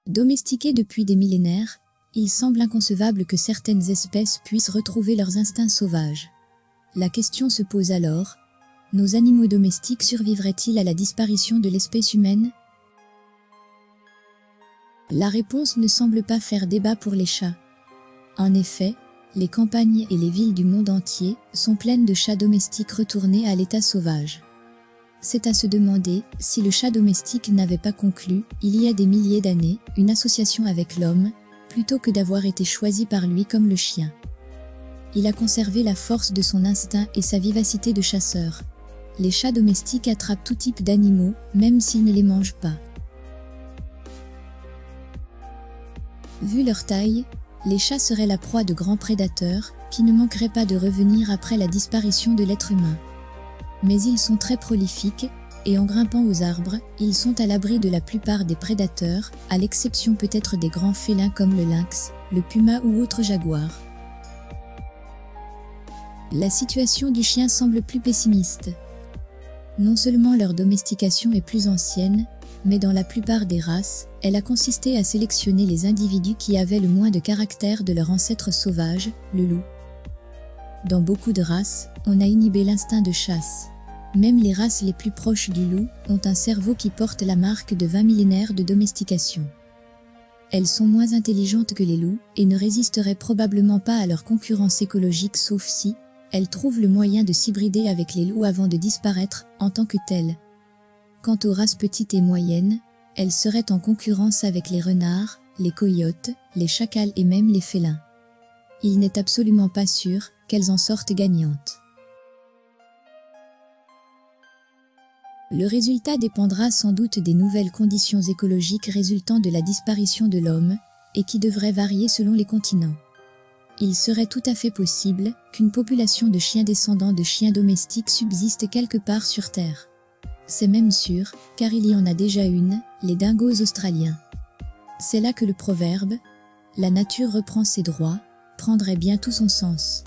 Domestiqués depuis des millénaires, il semble inconcevable que certaines espèces puissent retrouver leurs instincts sauvages. La question se pose alors, nos animaux domestiques survivraient-ils à la disparition de l'espèce humaine? La réponse ne semble pas faire débat pour les chats. En effet, les campagnes et les villes du monde entier sont pleines de chats domestiques retournés à l'état sauvage. C'est à se demander si le chat domestique n'avait pas conclu, il y a des milliers d'années, une association avec l'homme, plutôt que d'avoir été choisi par lui comme le chien. Il a conservé la force de son instinct et sa vivacité de chasseur. Les chats domestiques attrapent tout type d'animaux, même s'ils ne les mangent pas. Vu leur taille, les chats seraient la proie de grands prédateurs, qui ne manqueraient pas de revenir après la disparition de l'être humain. Mais ils sont très prolifiques, et en grimpant aux arbres, ils sont à l'abri de la plupart des prédateurs, à l'exception peut-être des grands félins comme le lynx, le puma ou autres jaguars. La situation du chien semble plus pessimiste. Non seulement leur domestication est plus ancienne, mais dans la plupart des races, elle a consisté à sélectionner les individus qui avaient le moins de caractère de leur ancêtre sauvage, le loup. Dans beaucoup de races, on a inhibé l'instinct de chasse. Même les races les plus proches du loup ont un cerveau qui porte la marque de 20 millénaires de domestication. Elles sont moins intelligentes que les loups et ne résisteraient probablement pas à leur concurrence écologique sauf si elles trouvent le moyen de s'hybrider avec les loups avant de disparaître en tant que telles. Quant aux races petites et moyennes, elles seraient en concurrence avec les renards, les coyotes, les chacals et même les félins. Il n'est absolument pas sûr qu'elles en sortent gagnantes. Le résultat dépendra sans doute des nouvelles conditions écologiques résultant de la disparition de l'homme, et qui devraient varier selon les continents. Il serait tout à fait possible qu'une population de chiens descendants de chiens domestiques subsiste quelque part sur Terre. C'est même sûr, car il y en a déjà une, les dingos australiens. C'est là que le proverbe « La nature reprend ses droits » prendrait bien tout son sens.